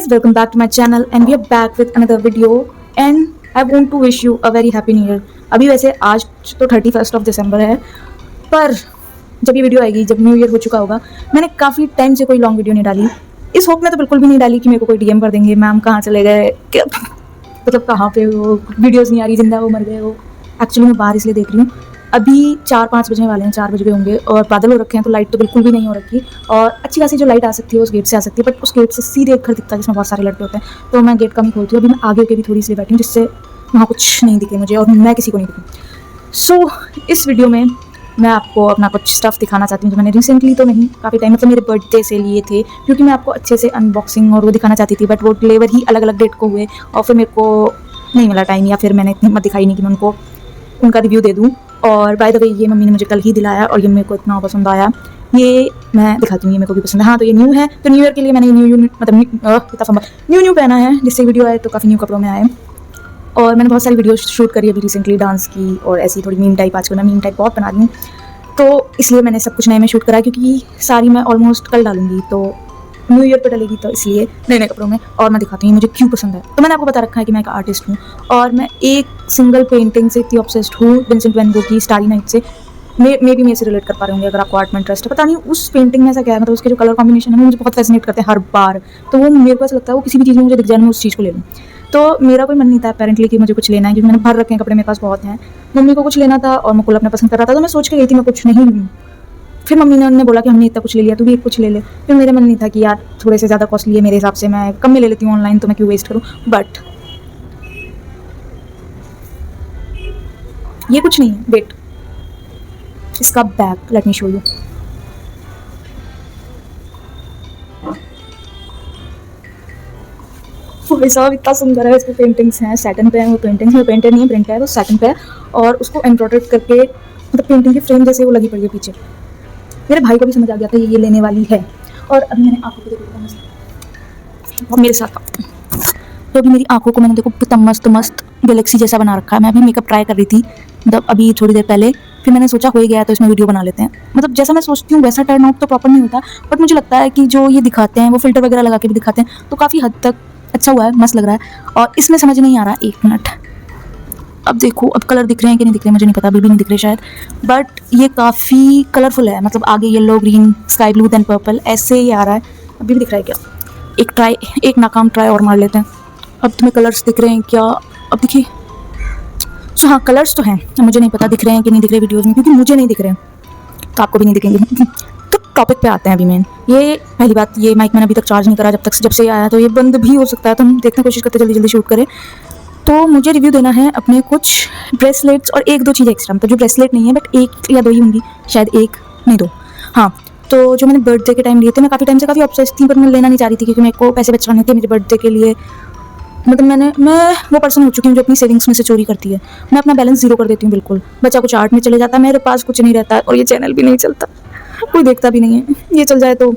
guys, welcome back to my channel and we are back with another video and I want to wish you a very happy new year। अभी वैसे आज तो 31 दिसंबर है, पर जब ये वीडियो आएगी जब न्यू ईयर हो चुका होगा। मैंने काफ़ी टाइम से कोई लॉन्ग वीडियो नहीं डाली, इस होप में तो बिल्कुल भी नहीं डाली कि मेरे को कोई डीएम कर देंगे, मैम कहाँ चले गए, मतलब कहाँ पे हो, वीडियोज़ नहीं आ रही, जिंदा हो मर गए हो। एक्चुअली मैं बाहर इसलिए देख रही हूँ, अभी 4-5 बजने वाले हैं, 4 बज गए होंगे और बादल हो रखे हैं, तो लाइट तो बिल्कुल भी नहीं हो रखी और अच्छी खासी जो लाइट आ सकती है उस गेट से आ सकती है, बट उस गेट से सीधे एक घर दिखता है जिसमें बहुत सारे लड़के होते हैं, तो मैं गेट कम ही खोलती हूँ। अभी मैं आगे होकर भी थोड़ी सी बैठी हूँ जिससे वहाँ कुछ नहीं दिखे मुझे और मैं किसी को नहीं दिखूँ। सो इस वीडियो में मैं आपको अपना कुछ स्टफ़ दिखाना चाहती हूँ जो मैंने रिसेंटली तो नहीं, काफ़ी टाइम मतलब मेरे बर्थडे से लिए थे, क्योंकि मैं आपको अच्छे से अनबॉक्सिंग और वो दिखाना चाहती थी, बट वो डिलीवर ही अलग अलग डेट को हुए और फिर मेरे को नहीं मिला टाइम, या फिर मैंने इतनी हिम्मत दिखाई नहीं कि मैं उनको उनका रिव्यू दे दूँ। और बाय द वे ये मम्मी ने मुझे कल ही दिलाया और ये मेरे को इतना पसंद आया, ये मैं दिखाती हूँ, ये मेरे को भी पसंद है। हाँ, तो ये न्यू है, तो न्यू ईयर के लिए मैंने न्यू पहना है, जिससे वीडियो आए तो काफ़ी न्यू कपड़ों में आए। और मैंने बहुत सारी वीडियो शूट करी अभी रिसेंटली, डांस की और ऐसी थोड़ी मीम टाइप, आजकल मैं मीम टाइप बहुत बना रही हूँ, तो इसलिए मैंने सब कुछ नए में शूट करा, क्योंकि सारी मैं ऑलमोस्ट कल डालूंगी, तो न्यू ईयर पर डलेगी, तो इसलिए नए नए कपड़ों में। और मैं दिखाती हूँ मुझे क्यों पसंद है। तो मैंने आपको बता रखा है कि मैं एक आर्टिस्ट हूँ और मैं एक सिंगल पेंटिंग से इतनी ऑब्सेस्ड हूँ, विंसेंट वैन गो की स्टारी नाइट से। मे भी मेरे से रिलेट कर पा रहे होंगे अगर आपको आर्ट में इंटरेस्ट है। पता नहीं उस पेंटिंग में ऐसा क्या है, मतलब उसके जो कलर कॉम्बिनेशन है वो मुझे बहुत फैसिनेट करते हैं हर बार, तो वो मेरे को ऐसा लगता है वो किसी भी चीज़ में मुझे दिख जाए मैं उस चीज़ को ले लूँ। तो मेरा कोई मन नहीं था अपेरेंटली कि मुझे कुछ लेना है, क्योंकि मैंने भर रखे हैं कपड़े, मेरे पास बहुत हैं। मम्मी को कुछ लेना था और मुकुल अपना पसंद कर रहा था, तो मैं सोच के गई थी मैं कुछ नहीं लूँ। फिर मम्मी ने बोला कि हमने इतना कुछ ले लिया, तू भी एक कुछ ले ले। फिर मेरा मन नहीं था कि यार थोड़े से ज़्यादा कॉस्टली है मेरे हिसाब से, मैं कम में ले लेती हूँ ऑनलाइन, तो मैं क्यों वेस्ट करूँ। बट ये कुछ नहीं है, वेट, इसका bag let me show you. भाई साहब इतना सुंदर है, इसकी पेंटिंग्स हैं, सैटन पे हैं वो पेंटिंग्स, में पेंटेड नहीं है, प्रिंट है, तो सैटन पे है और उसको एम्ब्रॉयडर्ड करके, मतलब पेंटिंग के फ्रेम जैसे वो लगी पड़ी है पीछे। मेरे भाई को भी समझ आ गया था ये लेने वाली है। और अभी मैंने आंखों को देखो मेरे साथ, तो अभी मेरी आंखों को मैंने देखो कितना मस्त मस्त गैलेक्सी जैसा बना रखा है। मैं अभी मेकअप ट्राई कर रही थी, मतलब अभी थोड़ी देर पहले, फिर मैंने सोचा हो ही गया तो इसमें वीडियो बना लेते हैं। मतलब जैसा मैं सोचती हूँ वैसा टर्न आउट तो प्रॉपर नहीं होता, बट मुझे लगता है कि जो ये दिखाते हैं वो फिल्टर वगैरह लगा के भी दिखाते हैं, तो काफ़ी हद तक अच्छा हुआ है, मस्त लग रहा है। और इसमें समझ नहीं आ रहा, एक मिनट, अब देखो अब कलर दिख रहे हैं कि नहीं दिख रहे मुझे नहीं पता, अभी भी नहीं दिख रहे शायद, बट ये काफ़ी कलरफुल है, मतलब आगे yellow, green, sky blue, then purple, ऐसे ही आ रहा है। अभी भी दिख रहा है क्या? एक नाकाम ट्राई और मार लेते हैं। अब तुम्हें कलर्स दिख रहे हैं क्या? अब देखिए, सो हाँ कलर्स तो हैं, मुझे नहीं पता दिख रहे हैं कि नहीं दिख रहे वीडियोज़ में, क्योंकि मुझे नहीं दिख रहे हैं तो आपको भी नहीं दिखेंगे। तो टॉपिक पे आते हैं अभी मेन। ये पहली बात, ये माइक मैंने अभी तक चार्ज नहीं करा जब से आया, तो ये बंद भी हो सकता है, तो हम देखने की कोशिश करते जल्दी जल्दी शूट करें। तो मुझे रिव्यू देना है अपने कुछ ब्रेसलेट्स और 1-2 चीज़ें एक्स्ट्रा, मतलब जो ब्रेसलेट नहीं है बट 1 या 2 ही होंगी, शायद 1 नहीं 2। हाँ, तो जो मैंने बर्थडे के टाइम लिए थे, मैं काफ़ी टाइम से काफ़ी ऑब्सेस्ड थी, पर मैं लेना नहीं चाह रही थी क्योंकि मेरे को पैसे बचाने थे मेरे बर्थडे के लिए। मतलब मैं वो पर्सन हो चुकी हूँ जो अपनी सेविंग्स में से चोरी करती है। मैं अपना बैलेंस ज़ीरो कर देती हूँ बिल्कुल, बचा कुछ आर्ट में चले जाता है, मेरे पास कुछ नहीं रहता और ये चैनल भी नहीं चलता, कोई देखता भी नहीं है। ये चल जाए तो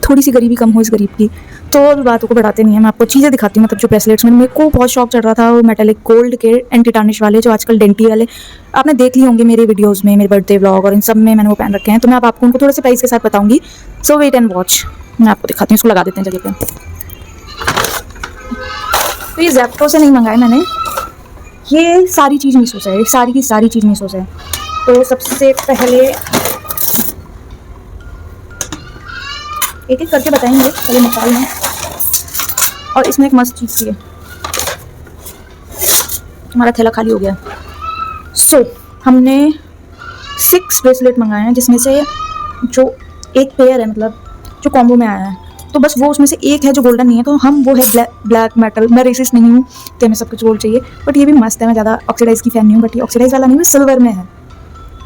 थोड़ी सी गरीबी कम हो इस गरीब की। तो अभी बातों को बढ़ाते नहीं है, मैं आपको चीज़ें दिखाती हूँ। मतलब जो ब्रेसलेट्स में मेरे को बहुत शौक चढ़ रहा था, वो मेटालिक गोल्ड के एंटी टार्निश वाले, जो आजकल डेंटी वाले आपने देख लिए होंगे मेरे वीडियोस में, मेरे बर्थडे व्लॉग और इन सब में मैंने वो पहन रखे हैं, तो मैं आपको उनको थोड़े से प्राइस के साथ बताऊँगी। सो वेट एंड वॉच, मैं आपको दिखाती हूँ। इसको लगा देते हैं जगह पे। तो ये ज़ेप्टो से नहीं मंगाए मैंने, ये सारी चीज़ मीशो से है, सारी की सारी चीज़ मीशो से है। तो सबसे पहले एक एक करके बताएंगे, पहले निकाल लें। और इसमें एक मस्त चीज़ थी, हमारा थैला खाली हो गया। सो हमने 6 ब्रेसलेट मंगाए हैं, जिसमें से जो एक पेयर है, मतलब जो कॉम्बो में आया है, तो बस वो उसमें से एक है जो गोल्डन नहीं है, तो हम वो है ब्लैक मेटल। मैं रेसिस्ट नहीं हूँ तो हमें सब कुछ गोल्ड चाहिए, बट ये भी मस्त है। मैं ज़्यादा ऑक्सीडाइज की फ़ैन नहीं हूँ, बट ये ऑक्सीडाइज वाला नहीं है, सिल्वर में है,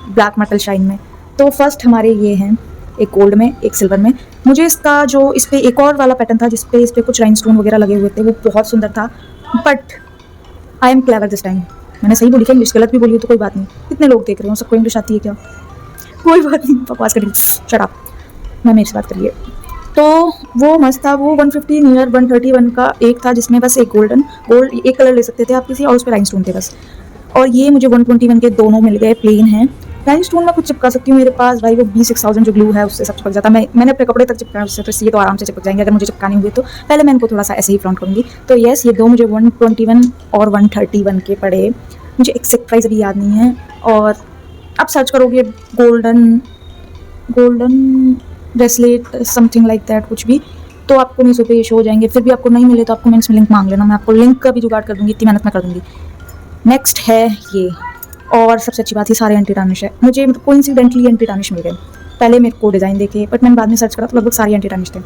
ब्लैक मेटल शाइन में। तो फर्स्ट हमारे ये हैं, एक गोल्ड में एक सिल्वर में। मुझे इसका जो इस पर एक और वाला पैटर्न था जिस पे कुछ राइनस्टोन वगैरह लगे हुए थे, वो बहुत सुंदर था, but I am clever this time. मैंने सही बोली क्या? इंग्लिश गलत भी बोली तो कोई बात नहीं, कितने लोग देख रहे हो, सबको इंग्लिश आती है क्या? कोई बात नहीं, बकवास करिए, शट अप, मैं मेरे से बात करिए। तो वो मस्त था, वो 150 नियर 131 का एक था, जिसमें बस एक गोल्ड एक कलर ले सकते थे आप किसी, और उस पर राइनस्टोन थे बस। और ये मुझे 121 के दोनों मिल गए, प्लेन हैं। राइन स्टोन मैं खुद चिपका सकती हूँ, मेरे पास भाई वो B6000 जो ग्लू है उससे सब चिपक जाता है। मैंने अपने कपड़े तक चिपकाया उससे, तो इसलिए तो आराम से चिपक जाएंगे। अगर मुझे चिपकाने हुए तो पहले मैं इनको थोड़ा सा ऐसे ही फ्रंट करूँगी। तो यस, ये दो मुझे 121 और 131 के पड़े। मुझे एग्जैक्ट प्राइस अभी याद नहीं है। और आप सर्च करोगे golden bracelet something like that कुछ भी, तो आपको मीशो पे ये शो हो जाएंगे। फिर भी आपको नहीं मिले तो आपको कमेंट्स में लिंक मांग लेना, मैं आपको लिंक का भी जुगाड़ कर दूँगी, इतनी मेहनत मैं कर दूँगी। नेक्स्ट है ये, और सबसे अच्छी बात ये सारे एंटी टार्निश है। मुझे मतलब कोइंसिडेंटली एंटी टार्निश मिल गए। पहले मेरे को डिज़ाइन देखे, बट मैंने बाद में सर्च करा तो लगभग सारे एंटी टार्निश थे।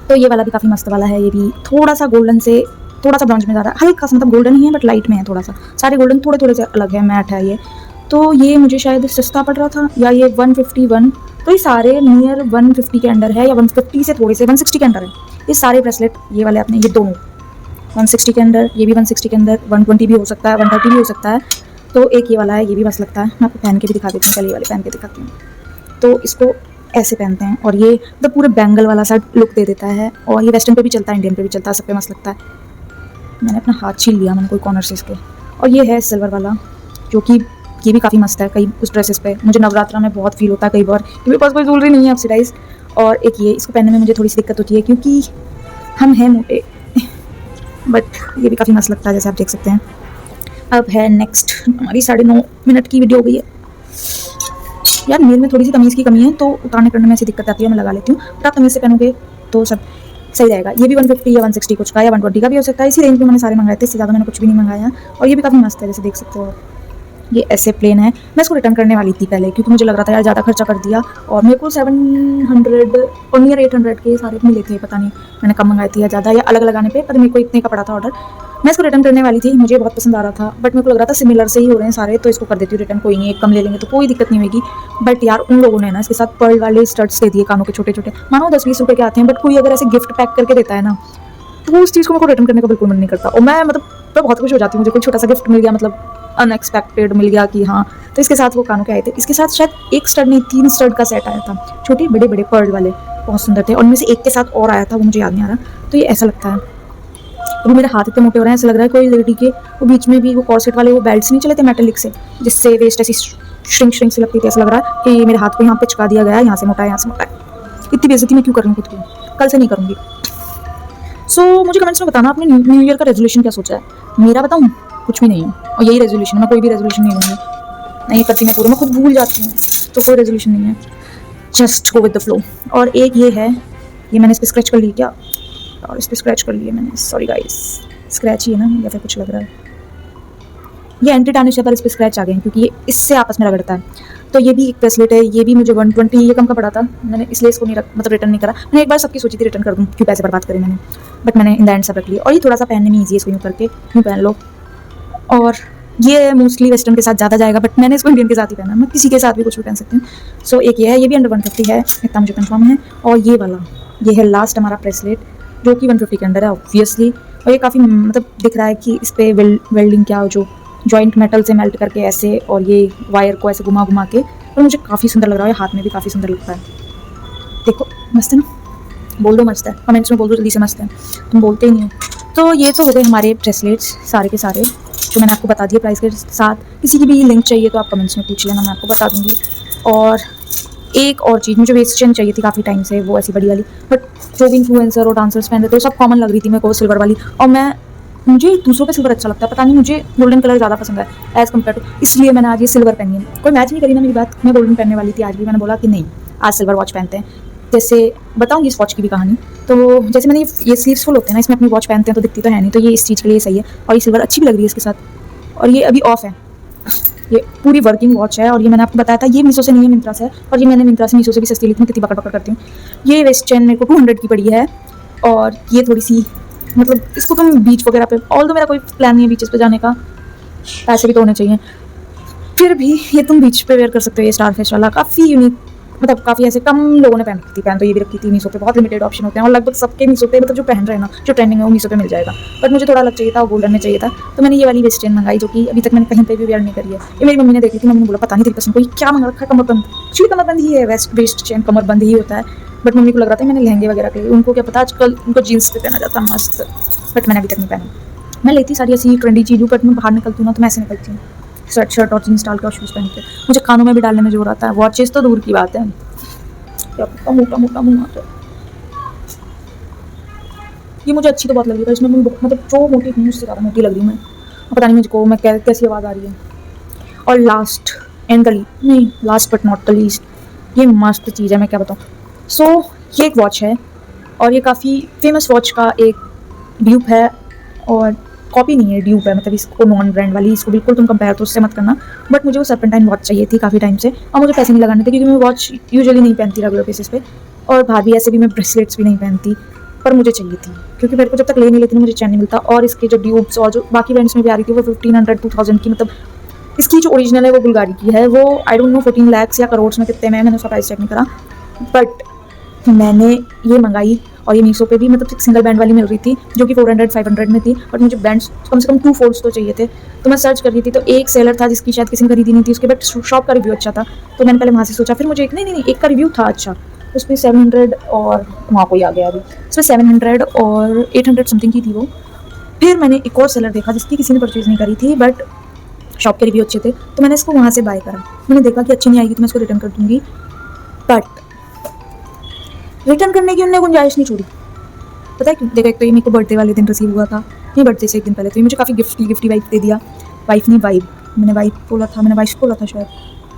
तो ये वाला भी काफ़ी मस्त वाला है। ये भी थोड़ा सा गोल्डन से थोड़ा सा ब्राउन्ज में ज़्यादा, हल्का सा, मतलब गोल्डन ही है बट लाइट में है थोड़ा सा। सारे गोल्डन थोड़े थोड़े से अलग है, मैट है ये। तो ये मुझे शायद सस्ता पड़ रहा था, या ये 151, तो ये सारे नियर 150 के अंडर है, या 150 से थोड़े से 160 के अंडर है। ये सारे ब्रेसलेट ये वाले अपने, ये दोनों 160 के अंदर, ये भी 160 के अंदर, 120 भी हो सकता है, 130 भी हो सकता है। तो एक ये वाला है, ये भी मस्त लगता है। मैं आपको पहन के भी दिखा देती हूँ, चलिए वाले पहन के दिखाती हूँ। तो इसको ऐसे पहनते हैं और ये मतलब पूरे बैंगल वाला सा लुक दे देता है। और ये वेस्टर्न पे भी चलता है, इंडियन पे भी चलता है, सब पे मस्त लगता है। मैंने अपना हाथ छील लिया मैंने कोई कॉर्नर से इसके। और ये है सिल्वर वाला, जो कि ये भी काफ़ी मस्त है। कई उस ड्रेसेस पे मुझे नवरात्रा में बहुत फील होता है कई बार, मेरे पास कोई ज्वेलरी नहीं है ऑक्सीडाइज। और एक ये, इसको पहनने में मुझे थोड़ी सी दिक्कत होती है क्योंकि हम हैं मोटे बट ये भी काफ़ी मस्त लगता है, जैसे आप देख सकते हैं। अब है नेक्स्ट, हमारी 9.5 मिनट की वीडियो हो गई है यार। मेरे में थोड़ी सी तमीज़ की कमी है, तो उतारने करने में ऐसी दिक्कत आती है, मैं लगा लेती हूँ। बट आप तमीज़ से पहनोगे तो सब सही रहेगा। ये भी 150 या 160 कुछ का, या 120 का भी हो सकता है। इसी रेंज में मैंने सारे मंगाए थे, इससे ज़्यादा मैंने कुछ भी नहीं मंगाया। और ये भी काफ़ी मस्त है, जैसे देख सकते हो। ये ऐसे प्लेन है। मैं इसको रिटर्न करने वाली थी पहले, क्योंकि मुझे लग रहा था यार ज़्यादा खर्चा कर दिया। और मेरे को 700 और नियर 800 के सारे मिले थे, पता नहीं मैंने कम मंगाए थे या ज़्यादा, या अलग लगाने पे, पर मेरे को इतने का पड़ा था ऑर्डर। मैं इसको रिटर्न करने वाली थी, मुझे बहुत पसंद आ रहा था, बट मेरे को लग रहा था सिमिलर से ही हो रहे हैं सारे, तो इसको कर देती हूँ रिटर्न, कोई नहीं, एक कम ले लेंगे तो कोई दिक्कत नहीं होगी। बट यार उन लोगों ने ना इसके साथ पर्ल वाले स्टड्स दे दिए, कानों के छोटे छोटे, मानो 10-20 रुपये के आते हैं, बट कोई अगर ऐसे गिफ्ट पैक करके देता है ना, तो उस चीज़ को मेरे को रिटर्न करने का बिल्कुल मन नहीं करता। और मैं मतलब मैं बहुत खुश हो जाती हूँ, मुझे कोई छोटा सा गिफ्ट मिल गया, मतलब अनएक्सपेक्टेड मिल गया कि हाँ। तो इसके साथ वो कानों के आए थे, इसके साथ शायद एक स्टड नहीं 3 स्टड का सेट आया था, छोटे बड़े बड़े पर्ल वाले, बहुत सुंदर थे। और उनमें से एक के साथ और आया था, वो मुझे याद नहीं आ रहा। तो ये ऐसा लगता है, अभी मेरे हाथ इतने मोटे हो रहे हैं, ऐसा लग रहा है कोई लेडी के वो बीच में भी वो कॉर्सेट वाले वो बेल्ट्स नहीं चले थे मेटेलिक से, जिससे वेस्ट ऐसी श्रिंक से लगती थी। ऐसा लग रहा है कि मेरे हाथ को यहाँ पे चिपका दिया गया है, यहाँ से मोटा है, यहाँ से मोटा है। इतनी बेइज्जती मैं क्यों कर रही हूँ खुद की, कल से नहीं करूँगी। सो मुझे कमेंट्स में बताना आपने न्यू ईयर का रेजोल्यूशन क्या सोचा है। मेरा बताऊँ, कुछ भी नहीं है। और यही रेजोल्यूशन है, मैं कोई भी रेजोल्यूशन नहीं लूँगी, नहीं करती मैं पूरा, मैं खुद भूल जाती हूँ, तो कोई रेजोल्यूशन नहीं है, just go with the flow. और एक ये है, ये मैंने इस पर स्क्रैच कर ली क्या, और इस पर स्क्रैच कर लिया मैंने, सॉरी गाइस, स्क्रैच ही है ना, या फिर कुछ लग रहा है। ये एंटी टार्निश है पर इस पर स्क्रैच आ गए हैं, क्योंकि ये इससे आपस में रगड़ता है। तो ये भी एक ब्रेसलेट है, ये भी मुझे 120 ये कम का पड़ा था, मैंने इसलिए इसको नहीं मतलब रिटर्न नहीं करा। मैंने एक बार सबकी सोची थी रिटर्न कर दूँ, क्यों पैसे बर्बाद करें मैंने, बट मैंने इन द एंड सब रख लिया। और ये थोड़ा सा पहनने में ईजी है, इसको यूँ करके यूँ पहन लो। और ये मोस्टली वेस्टर्न के साथ ज़्यादा जाएगा, बट मैंने इसको इंडियन के साथ ही पहना, मैं किसी के साथ भी कुछ भी पहन सकती हूँ। सो एक ये है, ये भी अंडर 150 है, इतना मुझे कंफर्म है। और ये वाला, ये है लास्ट हमारा ब्रेसलेट, जो कि 150 के अंडर है ऑब्वियसली। और ये काफ़ी मतलब दिख रहा है कि इस पर वेल्डिंग क्या हो, जो जॉइंट मेटल से मेल्ट करके ऐसे, और ये वायर को ऐसे घुमा घुमा के, और मुझे काफ़ी सुंदर लग रहा है, हाथ में भी काफ़ी सुंदर लगता है। देखो मस्त है ना, बोल दो मस्त है, कमेंट्स में बोल दो जल्दी से मस्त है, तुम बोलते ही नहीं हो। तो ये तो हो गए हमारे ब्रेसलेट्स सारे के सारे, जो मैंने आपको बता दिया प्राइस के साथ। किसी की भी लिंक चाहिए तो आप कमेंट्स में पूछ लेना, मैं आपको बता दूँगी। और एक और चीज़, मुझे वेस्ट चेन चाहिए थी काफ़ी टाइम से, वो ऐसी बड़ी वाली, बट जो भी इन्फ्लुएंसर और डांसर्स पहन रहे थे सब कॉमन लग रही थी मेरे को, सिल्वर वाली। और मुझे दूसरों पे सिल्वर अच्छा लगता है, पता नहीं मुझे गोल्डन कलर ज़्यादा पसंद है एज़ कम्पेयर टू, इसलिए मैंने आज ये सिल्वर पहनी है। कोई मैच नहीं करी ना मेरी बात, मैं गोल्डन पहनने वाली थी आज भी, मैंने बोला कि नहीं आज सिल्वर वॉच पहनते हैं। जैसे बताऊँगी इस वॉच की भी कहानी। तो जैसे मैंने ये स्लीव्स फुल होते हैं ना, इसमें अपनी वॉच पहनते हैं तो दिखती तो है नहीं, तो ये इस चीज़ के लिए सही है। और ये सिल्वर अच्छी भी लग रही है इसके साथ। और ये अभी ऑफ है, ये पूरी वर्किंग वॉच है। और ये मैंने आपको बताया था, ये मीशो से नहीं है, मिंत्रा से है। और ये मैंने मिंत्रा से मीशो से भी सस्ती ली थी, मैं कितनी बकड़ बकड़ करती हूँ। ये वेस्ट चेन मेरे को 200 की पड़ी है। और ये थोड़ी सी मतलब इसको तुम बीच वगैरह पे, ऑल दो मेरा कोई प्लान नहीं है बीचेस पे जाने का, पैसे भी तो होने चाहिए, फिर भी ये तुम बीच पे वेयर कर सकते हो। ये स्टार फिश वाला काफ़ी यूनिक, मतलब काफ़ी ऐसे कम लोगों ने पहन तो ये भी रखी थी मीशो पे, बहुत लिमिटेड ऑप्शन होते हैं और लगभग सबके मीशो पे, मतलब जो पहन रहे हैं ना, जो ट्रेंडिंग है वो मीशो पे मिल जाएगा। बट मुझे थोड़ा अलग चाहिए था, वो गोल्डन में चाहिए था, तो मैंने ये वाली वेस्ट चेन मंगाई, जो कि अभी तक मैंने कहीं पे भी वेयर नहीं करी है। ये मेरी मम्मी ने देखी थी, मम्मी ने बोला पता नहीं तेरी पसंद को क्या मंगा रखा है, कमरबंद। एक्चुअली कमरबंद ही है, वेस्ट चेन कमरबंद ही होता है, बट मम्मी को लग रहा था मैंने लहंगे वगैरह के लिए, उनको क्या पता आजकल उनको जीन्स पे पहना जाता है मस्त, बट मैंने अभी तक नहीं पहना। मैं लेती सारी ऐसी ट्रेंडी चीज़ों, बट मैं बाहर निकलती हूँ ना तो मैं ऐसे निकलती हूँ, स्वेट शर्ट और जीन्स डाल के और शूज़ पहन के। मुझे कानों में भी डालने में जोर आता है, वॉचेस तो दूर की बात है। क्या पता मोटा मोटा मुँह आता है। ये मुझे अच्छी तो बहुत लग रही है, इसमें मैं मतलब जो मोटी हूँ उससे ज़्यादा मोटी लग रही हूँ मैं। पता नहीं मुझको मैं कैसी आवाज़ आ रही है। और लास्ट एंड द नहीं last but not the least, ये मस्त चीज़ है, मैं क्या बताऊँ। सो ये एक वॉच है और ये काफ़ी फेमस वॉच का एक ड्यूप है, और कॉपी नहीं है, ड्यूप है, मतलब इसको नॉन ब्रांड वाली, इसको बिल्कुल तुम कंपेयर तो उससे मत करना। बट मुझे वो सर्पेंटाइन वॉच चाहिए थी काफ़ी टाइम से, और मुझे पैसे नहीं लगाने थे क्योंकि मैं वॉच यूजुअली नहीं पहनती रेगुलर बेसिस पे, और बाहर भी ऐसे भी मैं ब्रेसलेट्स भी नहीं पहनती, पर मुझे चाहिए थी क्योंकि मेरे को जब तक ले नहीं लेती मुझे चैन नहीं मिलता। और इसके जो ड्यूब्स और जो बाकी ब्रांड्स में भी आ रही थी वो 1500 2000 की, मतलब इसकी जो ओरिजिनल है वो बुल्गारी की है, वो आई डोंट नो 14 लाख या करोड़ में कितने में, मैंने उसका प्राइस चेक नहीं करा। बट मैंने ये मंगाई और ये मीशो पे भी मतलब सिंगल बैंड वाली मिल रही थी जो कि 400-500 में थी, बट मुझे बैंड्स कम से कम 2 फोल्ड्स तो चाहिए थे। तो मैं सर्च कर रही थी तो एक सेलर था जिसकी शायद किसी ने खरीदी नहीं थी उसके, बट शॉप का रिव्यू अच्छा था, तो मैंने पहले वहाँ से सोचा। फिर मुझे एक नहीं एक का रिव्यू था अच्छा, उस पर 700 और वहाँ कोई आ गया अभी, उसमें 700 और 800 समथिंग की थी वो। फिर मैंने एक और सेलर देखा जिसकी किसी ने परचेज़ नहीं करी थी, बट शॉप के रिव्यू अच्छे थे, तो मैंने इसको वहाँ से बाय करा। मैंने देखा कि अच्छी नहीं आएगी तो मैं इसको रिटर्न कर दूँगी, बट रिटर्न करने की उन्होंने गुंजाइश नहीं छोड़ी। पता है क्यों? देखा, एक तो ये मेरे को बर्थडे वाले दिन रिसीव हुआ था, नहीं बर्थडे से एक दिन पहले, तो ये मुझे काफ़ी गिफ्टी वाइफ दे दिया। वाइफ नहीं वाइब, मैंने वाइफ बोला था, मैंने वाइफ बोला था शायद,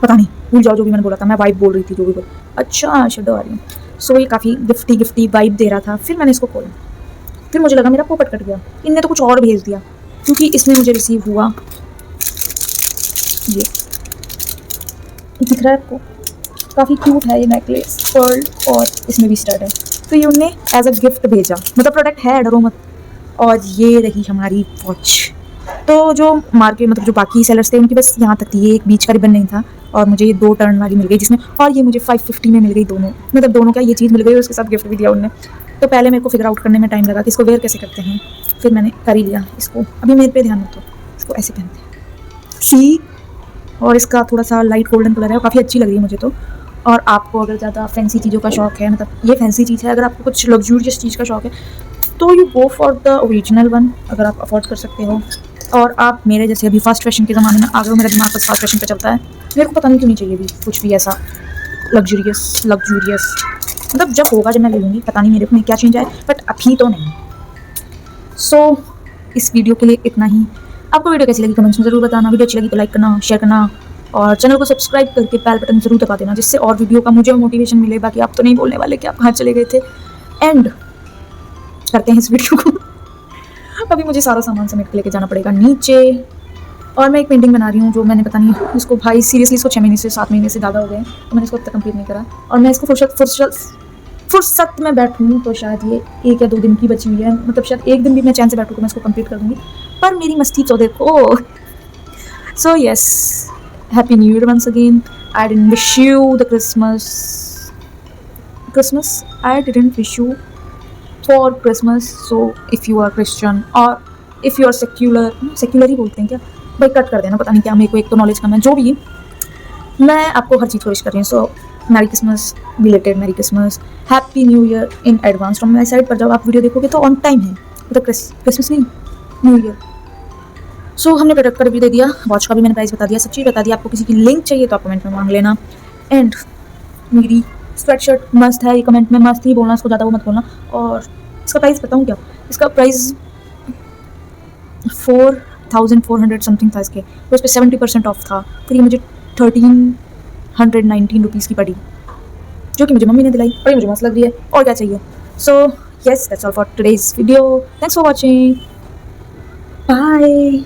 पता नहीं, भूल जाओ जो भी मैंने बोला था, मैं वाइफ बोल रही थी जो भी बोल। अच्छा शब्दों आ रही है। सो ये काफ़ी गिफ्टी वाइब दे रहा था। फिर मैंने इसको खोला, फिर मुझे लगा मेरा पोपट कट गया, इनने तो कुछ और भेज दिया, क्योंकि इसमें मुझे रिसीव हुआ ये दिख रहा है आपको, काफ़ी क्यूट है ये नेकलेस, पर्ल और इसमें भी स्टड है। तो ये उनने एज अ गिफ्ट भेजा, मतलब प्रोडक्ट है, डरो मत। और ये रही हमारी वॉच। तो जो मार्केट मतलब जो बाकी सेलर्स थे उनकी बस यहाँ तक थी, ये एक बीच का रिबन नहीं था, और मुझे ये 2 टर्न वाली मिल गई जिसमें, और ये मुझे 550 में मिल गई दोनों, मतलब दोनों क्या ये चीज़ मिल गई, उसके साथ गिफ्ट भी दिया उनने। तो पहले मेरे को फिगर आउट करने में टाइम लगा कि इसको वेयर कैसे करते हैं, फिर मैंने कर ही लिया इसको। अभी मेरे पे ध्यान मत दो, इसको ऐसे पहनते हैं सी, और इसका थोड़ा सा लाइट गोल्डन कलर है और काफ़ी अच्छी लग रही है मुझे तो। और आपको अगर ज़्यादा फैंसी चीज़ों का शौक है, मतलब ये फैंसी चीज़ है, अगर आपको कुछ लग्जूरियस चीज़ का शौक है तो you go for the original one, अगर आप अफोर्ड कर सकते हो। और आप मेरे जैसे अभी फास्ट फैशन के ज़माने में आ गए हो, मेरा दिमाग बस फास्ट फैशन पे चलता है, मेरे को पता नहीं क्यों नहीं चाहिए भी कुछ भी ऐसा लग्जूरियस, मतलब जब होगा जब मैं ले लूँगी, पता नहीं मेरे को क्या चेंज आए, बट अभी तो नहीं। सो इस वीडियो के लिए इतना ही। आपको वीडियो कैसी लगी कमेंट्स में ज़रूर बताना, वीडियो अच्छी लगी तो लाइक करना, शेयर करना, और चैनल को सब्सक्राइब करके बेल बटन ज़रूर दबा देना, जिससे और वीडियो का मुझे मोटिवेशन मिले। बाकी आप तो नहीं बोलने वाले कि आप कहाँ चले गए थे। एंड करते हैं इस वीडियो को अभी मुझे सारा सामान समेट के लेके जाना पड़ेगा नीचे, और मैं एक पेंटिंग बना रही हूँ जो मैंने पता नहीं इसको भाई सीरियसली इसको 6 महीने से 7 महीने से ज़्यादा हो गए, तो मैंने इसको अब तक कंप्लीट नहीं करा। और मैं इसको फुर्सत में बैठूँ तो शायद ये 1 या 2 दिन की बची हुई है, मतलब शायद 1 दिन भी मैं चैन से बैठूँ तो मैं इसको कंप्लीट कर दूँगी, पर मेरी मस्ती तो देखो। So yes, happy new year once again. I didn't wish you the Christmas, I didn't wish you for Christmas. So if you are Christian और इफ़ यू आर सेक्युलर ही बोलते हैं क्या भाई, कट कर देना, पता नहीं क्या, मेरे को एक तो नॉलेज कम है, जो भी मैं आपको हर चीज़ को विश कर रही हूँ। So merry Christmas, belated merry Christmas, happy new year in advance from my side. पर जब आप वीडियो देखोगे तो ऑन टाइम है, मतलब क्रिसमस नहीं, न्यू ईयर। सो हमने प्रोडक्ट का रिव्यू दे दिया, वॉच का भी मैंने प्राइस बता दिया, सब चीज़ बता दिया। आपको किसी की लिंक चाहिए तो आप कमेंट में मांग लेना। एंड मेरी स्वेटशर्ट मस्त है, ये कमेंट में मस्त ही बोलना, इसको ज़्यादा वो मत बोलना। और इसका प्राइस बताऊँ क्या, इसका प्राइस 4400 समथिंग था इसके, तो इस पर 70% ऑफ था, फिर ये मुझे 1319 रुपीज़ की पड़ी, जो कि मुझे मम्मी ने दिलाई, और ये मुझे मस्त लग रही है, और क्या चाहिए। So yes, that's all for today's video, thanks for watching, bye.